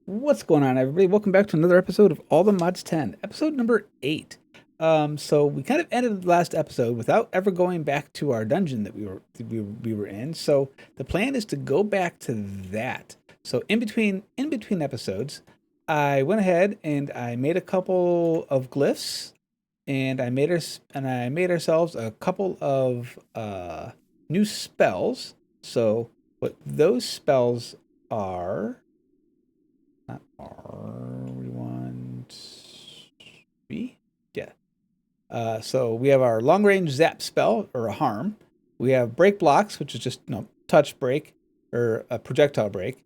What's going on, everybody? Welcome back to another episode of All the Mods 10, episode number 8. So we kind of ended the last episode without ever going back to our dungeon that we were in. So the plan is to go back to that. So in between episodes, I went ahead and I made a couple of glyphs, and I made ourselves a couple of new spells. So what those spells are? Not R. We want B. Yeah. So we have our long range zap spell or a harm. We have break blocks, which is just touch break or a projectile break.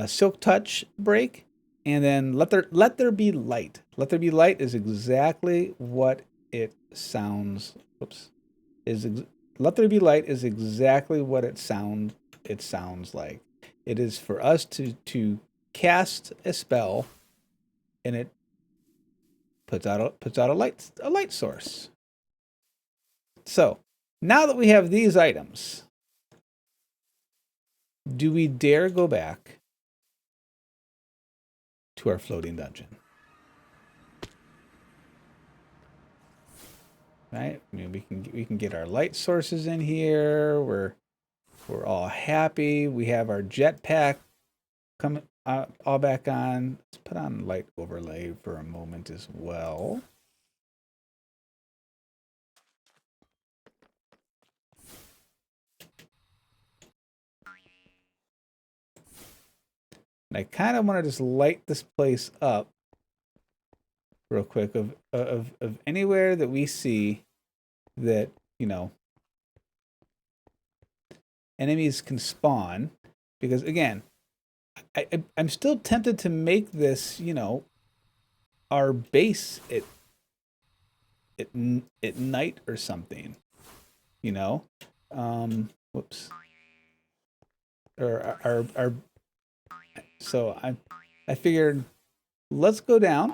Silk touch break, and then let there be light. Let there be light is exactly what it sounds. Whoops. Is ex- Let there be light is exactly what it sounds like. It is for us to cast a spell, and it puts out a light source. So now that we have these items, do we dare go back to our floating dungeon? Right? I mean, we can get our light sources in here. We're all happy. We have our jetpack coming all back on. Let's put on light overlay for a moment as well. And I kind of want to just light this place up real quick of anywhere that we see that, enemies can spawn, because again, I'm still tempted to make this, our base at night or something, you know. Whoops. Or our so I figured, let's go down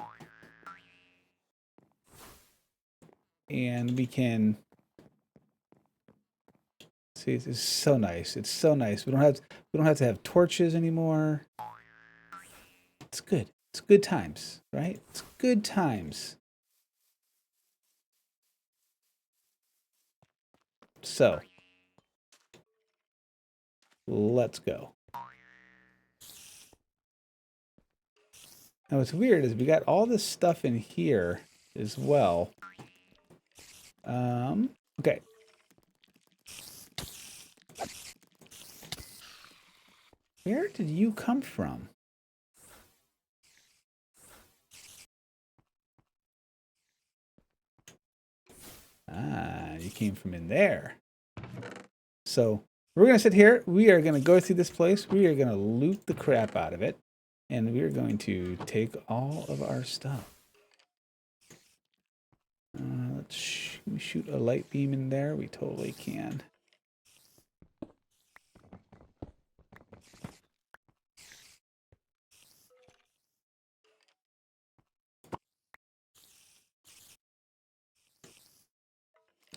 and we can see. It's so nice. It's so nice. We don't have to have torches anymore. It's good. It's good times, right? It's good times. So let's go. Now what's weird is we got all this stuff in here as well. Okay. Where did you come from? Ah, you came from in there. So we're going to sit here. We are going to go through this place. We are going to loot the crap out of it. And we are going to take all of our stuff. Let's shoot a light beam in there. We totally can.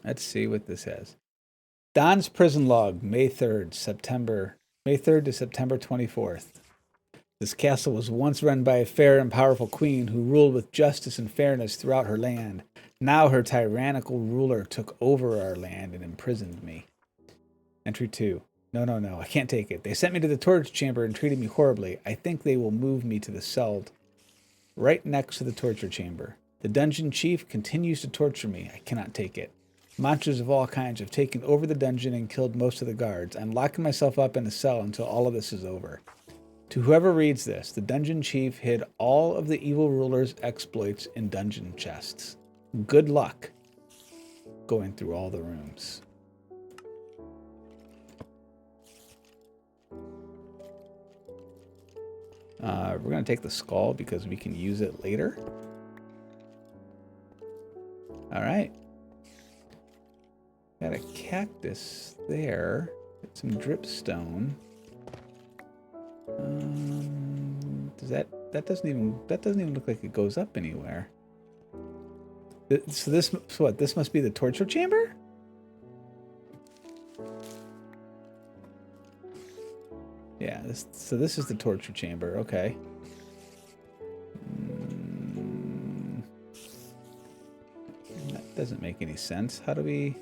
Let's see what this says. Don's prison log, May 3rd to September 24th. This castle was once run by a fair and powerful queen who ruled with justice and fairness throughout her land. Now her tyrannical ruler took over our land and imprisoned me. Entry 2. No, I can't take it. They sent me to the torture chamber and treated me horribly. I think they will move me to the cell right next to the torture chamber. The dungeon chief continues to torture me. I cannot take it. Monsters of all kinds have taken over the dungeon and killed most of the guards. I'm locking myself up in a cell until all of this is over. To whoever reads this, the dungeon chief hid all of the evil ruler's exploits in dungeon chests. Good luck going through all the rooms. We're going to take the skull because we can use it later. All right. Got a cactus there. Got some dripstone. Does that doesn't even look like it goes up anywhere. So this must be the torture chamber? Yeah, this is the torture chamber. Okay. Doesn't make any sense. How do we...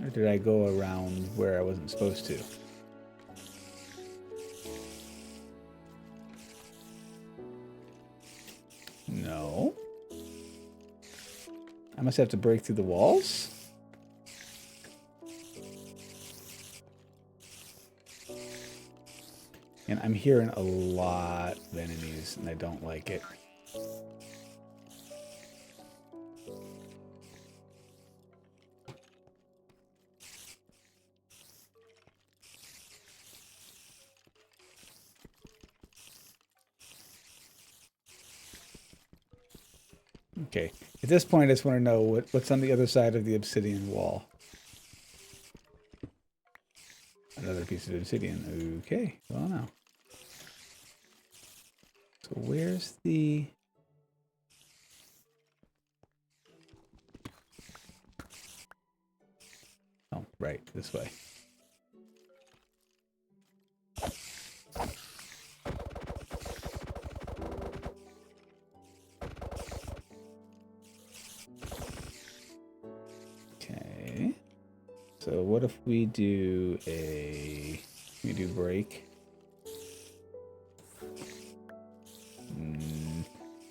Or did I go around where I wasn't supposed to? No. I must have to break through the walls? And I'm hearing a lot of enemies, and I don't like it. Okay. At this point, I just want to know what's on the other side of the obsidian wall. Another piece of obsidian. Okay. Well, now. So where's the... Oh, right. This way. Okay. So what if we do break?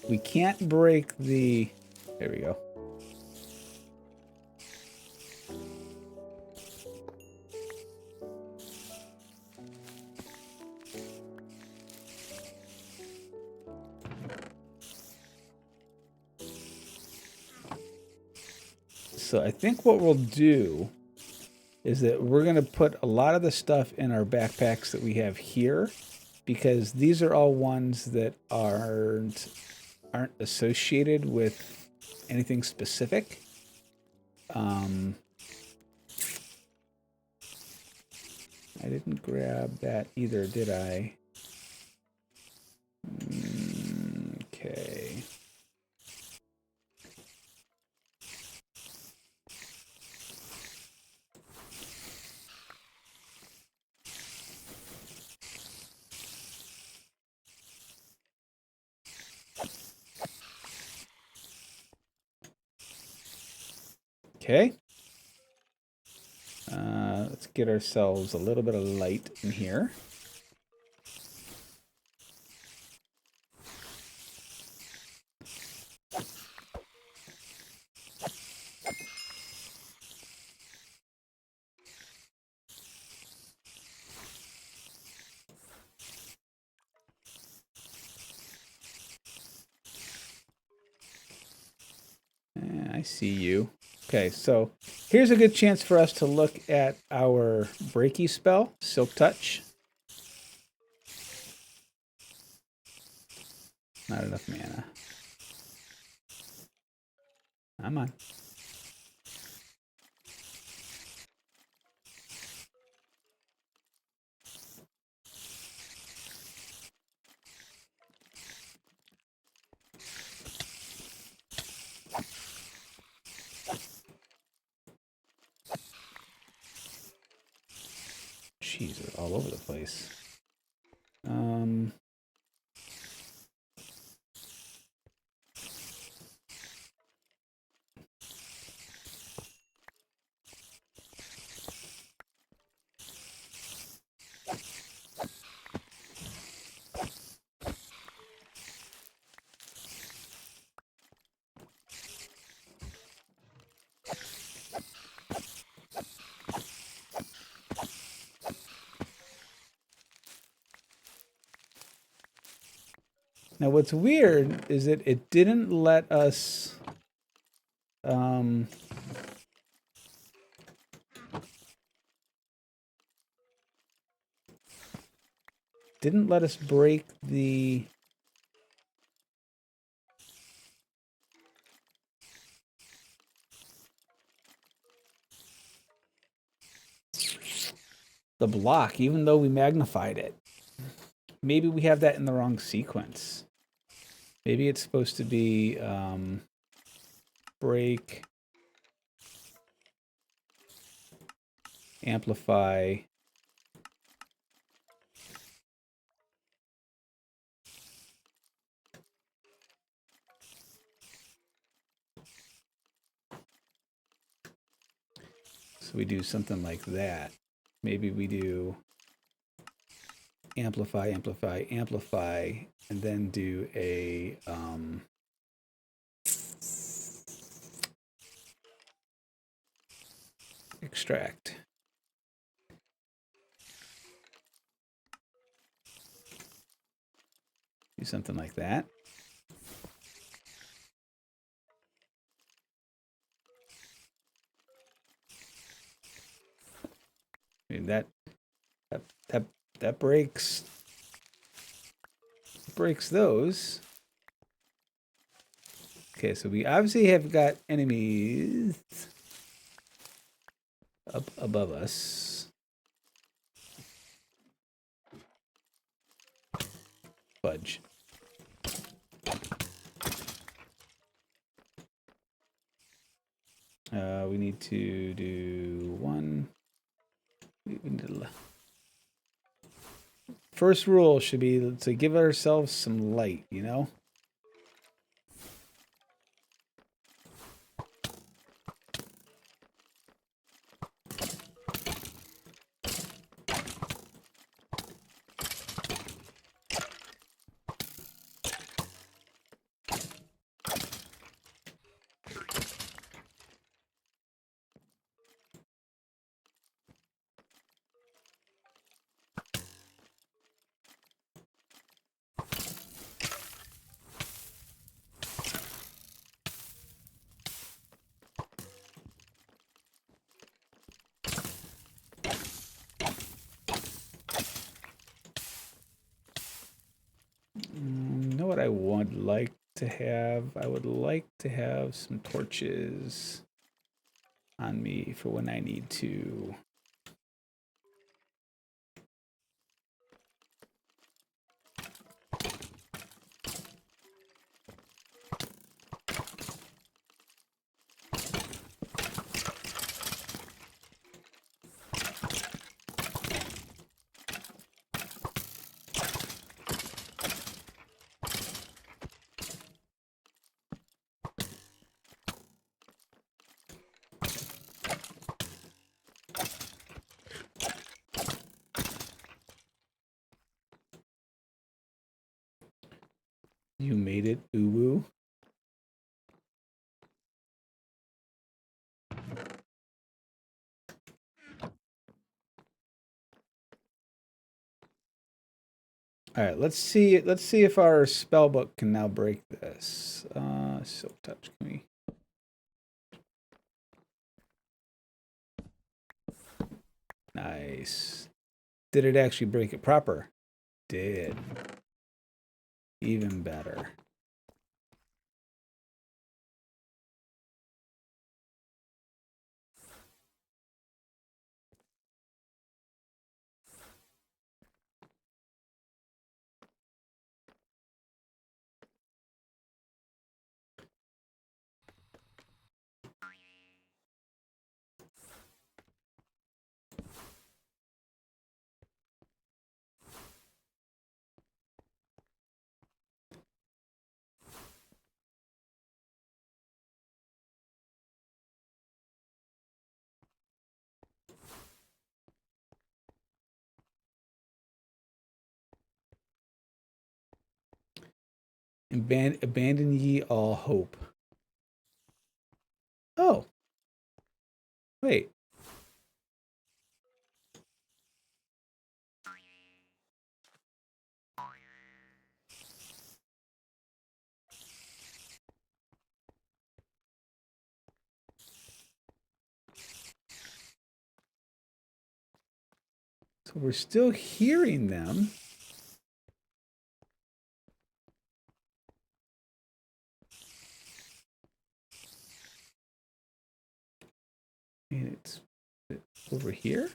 We can't break the... There we go. So I think what we'll do is that we're going to put a lot of the stuff in our backpacks that we have here, because these are all ones that aren't associated with anything specific. I didn't grab that either, did I? Okay. Okay. Let's get ourselves a little bit of light in here. I see you. Okay, so here's a good chance for us to look at our breaky spell, Silk Touch. Not enough mana. I'm on. Jeez, they're all over the place. Now, what's weird is that it didn't let us... didn't let us break the... the block, even though we magnified it. Maybe we have that in the wrong sequence. Maybe it's supposed to be break, amplify, So we do something like that. Maybe we do amplify, amplify, amplify, and then do a extract. Do something like that. I mean, that breaks those. Okay, so we obviously have got enemies up above us. Fudge. We need to do one. First rule should be to give ourselves some light, you know? You know what I would like to have? I would like to have some torches on me for when I need to. You made it, Uwu. All right, let's see. Let's see if our spell book can now break this. Silk touch. Can we? Nice. Did it actually break it proper? Did. Even better. Abandon ye all hope. Oh. Wait. So we're still hearing them. And it's over here.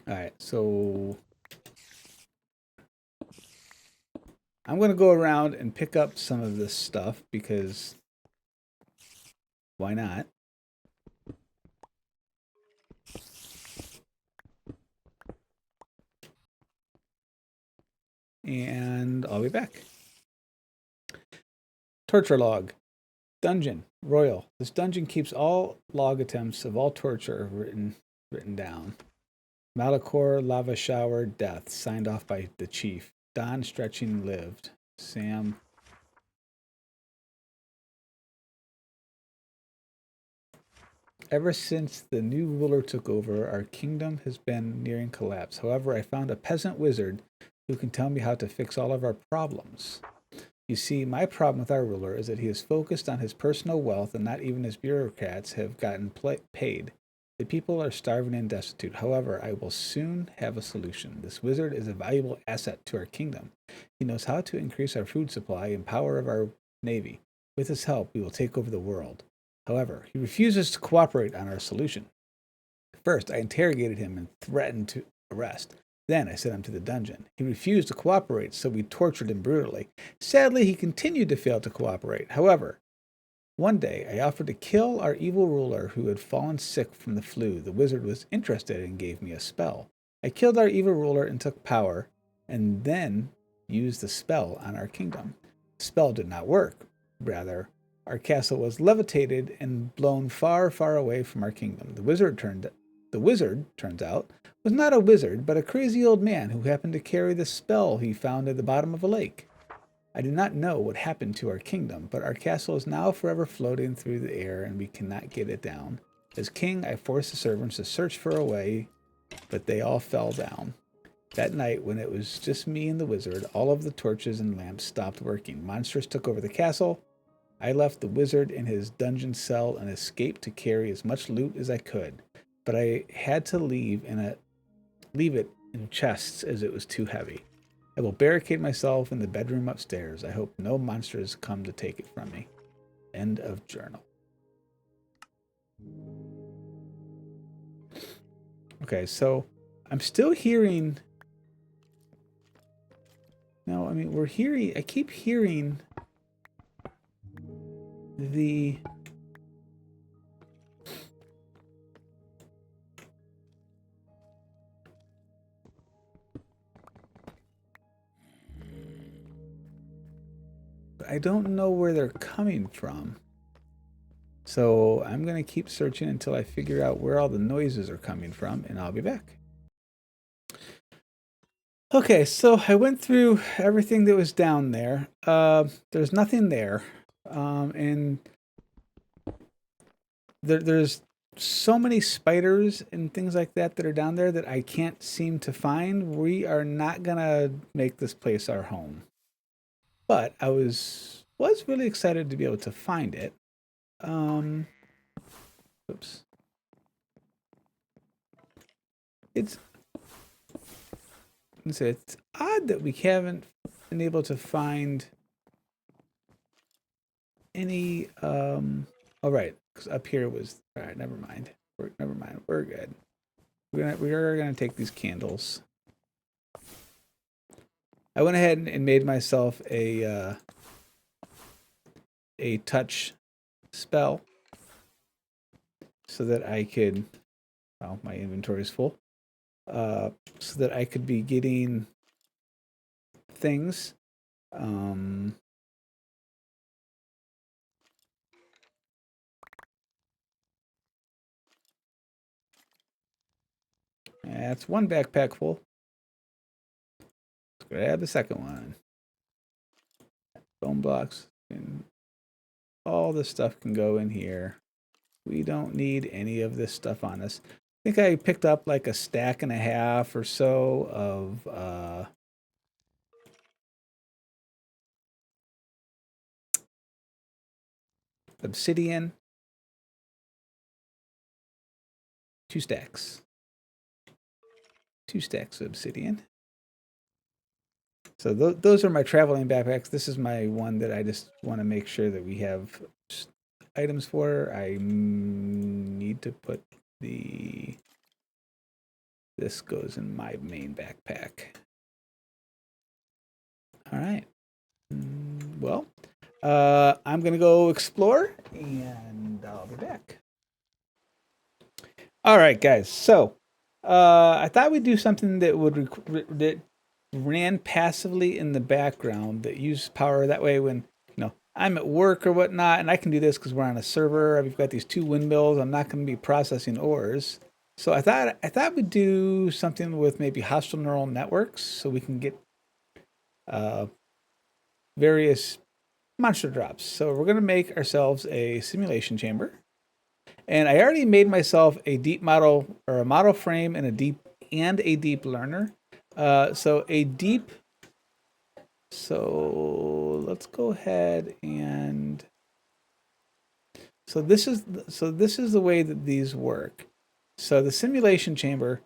All right, so I'm going to go around and pick up some of this stuff because why not? And I'll be back. Torture log. Dungeon. Royal. This dungeon keeps all log attempts of all torture written down. Malachor, lava shower, death. Signed off by the chief. Don stretching lived. Sam. Ever since the new ruler took over, our kingdom has been nearing collapse. However, I found a peasant wizard who can tell me how to fix all of our problems. You see, my problem with our ruler is that he is focused on his personal wealth and not even his bureaucrats have gotten paid. The people are starving and destitute. However, I will soon have a solution. This wizard is a valuable asset to our kingdom. He knows how to increase our food supply and power of our navy. With his help, we will take over the world. However, he refuses to cooperate on our solution. First, I interrogated him and threatened to arrest. Then I sent him to the dungeon. He refused to cooperate, so we tortured him brutally. Sadly, he continued to fail to cooperate. However, one day I offered to kill our evil ruler who had fallen sick from the flu. The wizard was interested and gave me a spell. I killed our evil ruler and took power, and then used the spell on our kingdom. The spell did not work. Rather, our castle was levitated and blown far, far away from our kingdom. The wizard, turns out, was not a wizard, but a crazy old man who happened to carry the spell he found at the bottom of a lake. I do not know what happened to our kingdom, but our castle is now forever floating through the air and we cannot get it down. As king, I forced the servants to search for a way, but they all fell down. That night, when it was just me and the wizard, all of the torches and lamps stopped working. Monsters took over the castle. I left the wizard in his dungeon cell and escaped to carry as much loot as I could, but I had to leave it in chests as it was too heavy. I will barricade myself in the bedroom upstairs. I hope no monsters come to take it from me. End of journal. Okay, so I'm still hearing... No, I mean, I keep hearing the... I don't know where they're coming from. So I'm going to keep searching until I figure out where all the noises are coming from, and I'll be back. Okay, so I went through everything that was down there. There's nothing there. And there's so many spiders and things like that are down there that I can't seem to find. We are not going to make this place our home. But I was really excited to be able to find it. Oops. It's odd that we haven't been able to find any all right, because up here was all right, never mind. We're good. We are gonna take these candles. I went ahead and made myself a touch spell so that I could, well, my inventory is full, so that I could be getting things. That's one backpack full. Let's grab the second one. Bone blocks and all this stuff can go in here. We don't need any of this stuff on us. I think I picked up like a stack and a half or so of obsidian. 2 stacks. 2 stacks of obsidian. So those are my traveling backpacks. This is my one that I just want to make sure that we have items for. I need to put this goes in my main backpack. All right. well, I'm gonna go explore, and I'll be back. All right, guys. So, I thought we'd do something that that ran passively in the background that used power. That way, when I'm at work or whatnot, and I can do this because we're on a server. We've got these two windmills. I'm not going to be processing ores. So I thought we'd do something with maybe hostile neural networks, so we can get uh, various monster drops. So we're going to make ourselves a simulation chamber. And I already made myself a deep model, or a model frame, and a deep learner. So a deep. So let's go ahead and. So this is the way that these work. So the simulation chamber,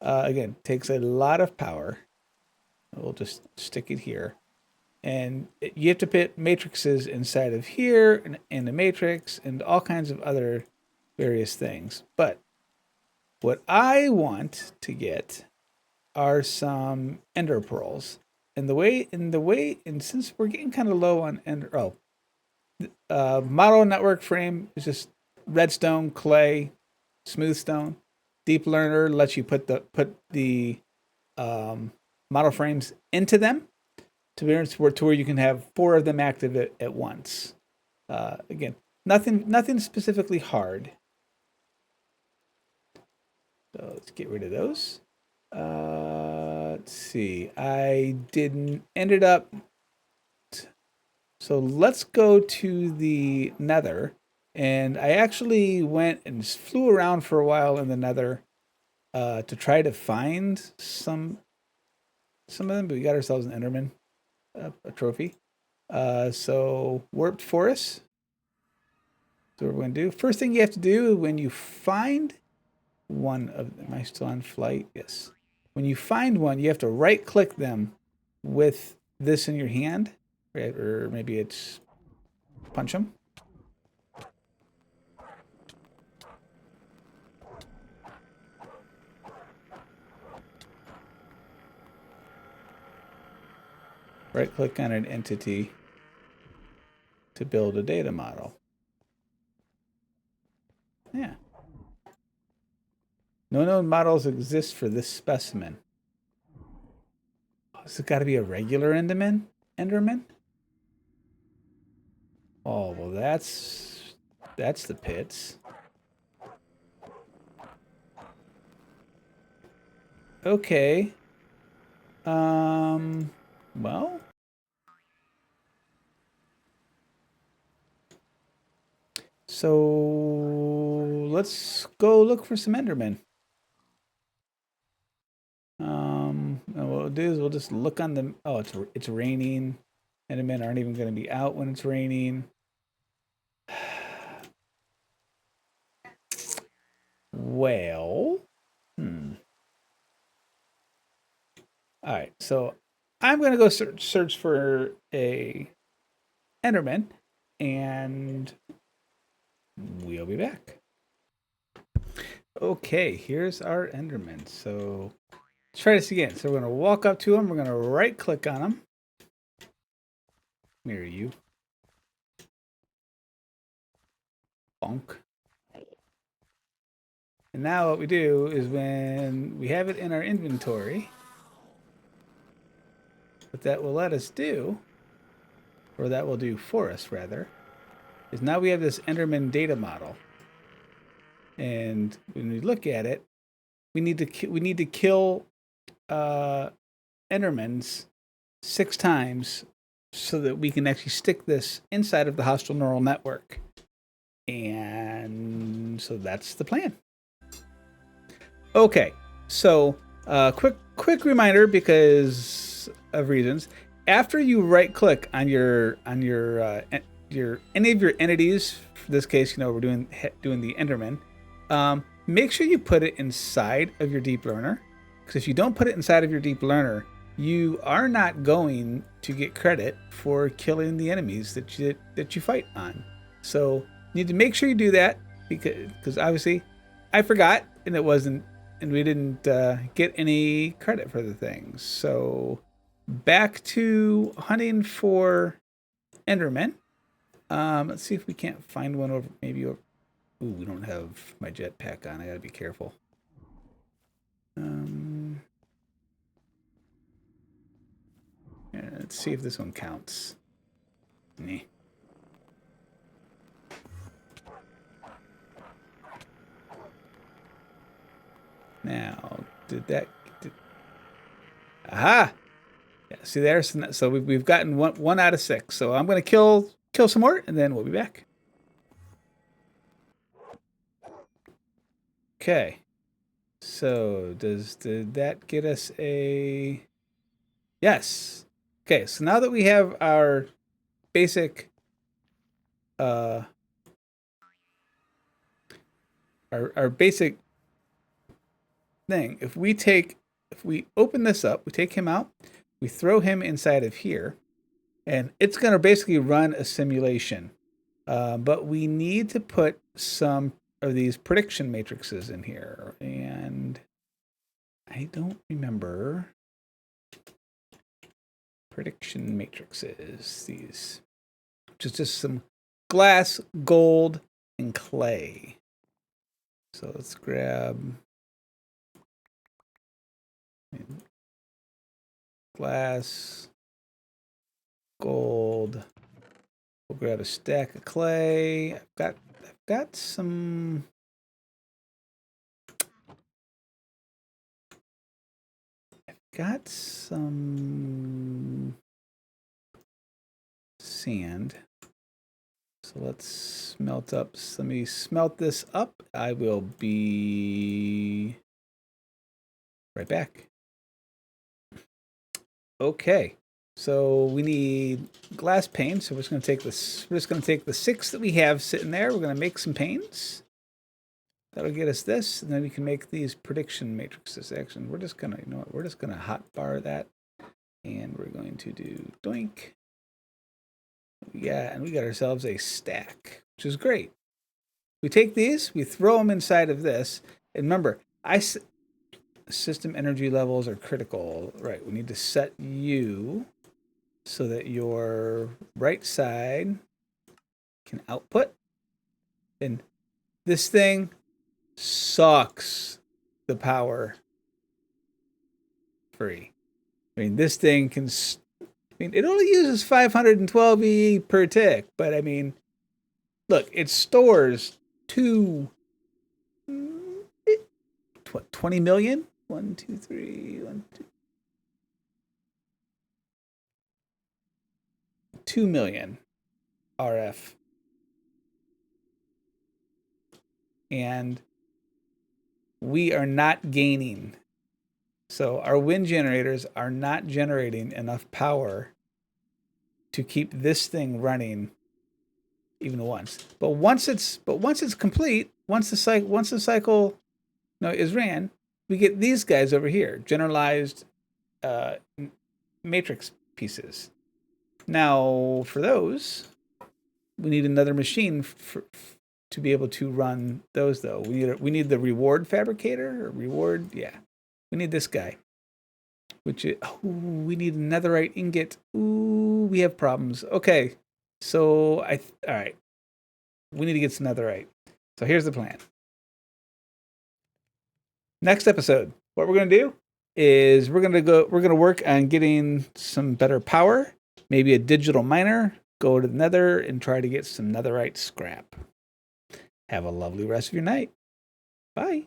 again, takes a lot of power. We'll just stick it here, and you have to put matrices inside of here, and in the matrix, and all kinds of other various things. But what I want to get are some ender pearls. And since we're getting kind of low on model network frame is just redstone, clay, smooth stone. Deep learner lets you put the model frames into them to where you can have 4 of them active at once. Again, nothing specifically hard. So let's get rid of those. Let's see. I didn't ended up. So let's go to the Nether, and I actually went and flew around for a while in the Nether to try to find some of them. But we got ourselves an Enderman, a trophy. So warped forest. So what we're going to do. First thing you have to do when you find one of, am I still on flight? Yes. When you find one, you have to right click them with this in your hand, right? Or maybe it's punch them. Right click on an entity to build a data model. Yeah. No known models exist for this specimen. Has it got to be a regular Enderman? Oh, well, that's the pits. Okay. Well. So let's go look for some Endermen. And what we'll do is we'll just look on the. Oh, it's raining. Endermen aren't even going to be out when it's raining. Well, All right, so I'm going to go search for a Enderman, and we'll be back. Okay, here's our Enderman. So let's try this again. So we're going to walk up to him. We're going to right click on him. Mirror you. Bonk. And now what we do is when we have it in our inventory, what that will let us do, or that will do for us rather, is now we have this Enderman data model. And when we look at it, we need to kill Endermans 6 times so that we can actually stick this inside of the hostile neural network. And so that's the plan. Okay, so quick reminder because of reasons. After you right click on your any of your entities, for this case, we're doing the Enderman. Make sure you put it inside of your deep learner, because if you don't put it inside of your deep learner, you are not going to get credit for killing the enemies that you fight on. So you need to make sure you do that, because obviously I forgot, and we didn't get any credit for the things. So back to hunting for Endermen. Let's see if we can't find one over, maybe over. Ooh, we don't have my jetpack on. I gotta be careful. Yeah, let's see if this one counts. Nah. Now, aha! Yeah, see there? So we've gotten one out of 6. So I'm gonna kill some more, and then we'll be back. Okay. So did that get us a? Yes. Okay. So now that we have our basic, our basic thing, if we open this up, we take him out, we throw him inside of here, and it's gonna basically run a simulation. But we need to put some of these prediction matrices in here, and I don't remember prediction matrices. These, which is just some glass, gold, and clay. So let's grab glass, gold. We'll grab a stack of clay. I've got some. Got some sand. So let's smelt up. Let me smelt this up. I will be right back. Okay. So we need glass pane. So we're just going to take this. We're just going to take the 6 that we have sitting there. We're going to make some panes. That'll get us this, and then we can make these prediction matrices. Actually, we're just gonna, you know what? We're just gonna hotbar that, and we're going to do doink. Yeah, and we got ourselves a stack, which is great. We take these, we throw them inside of this, and remember, system energy levels are critical. Right, we need to set you so that your right side can output, and this thing sucks the power free. I mean, this thing can. I mean, it only uses 512 E per tick, but I mean, look, it stores 20 million. 1, 2, 3, 1, 2. 2 million RF, and we are not gaining. So our wind generators are not generating enough power to keep this thing running even once. But once it's complete, once the cycle is ran, we get these guys over here, generalized matrix pieces. Now for those, we need another machine to be able to run those, though. We need the reward fabricator, or reward, yeah. We need this guy, which is, we need a netherite ingot. Ooh, we have problems. Okay, so all right, we need to get some netherite. So here's the plan. Next episode, what we're gonna do is we're gonna work on getting some better power, maybe a digital miner, go to the nether and try to get some netherite scrap. Have a lovely rest of your night. Bye.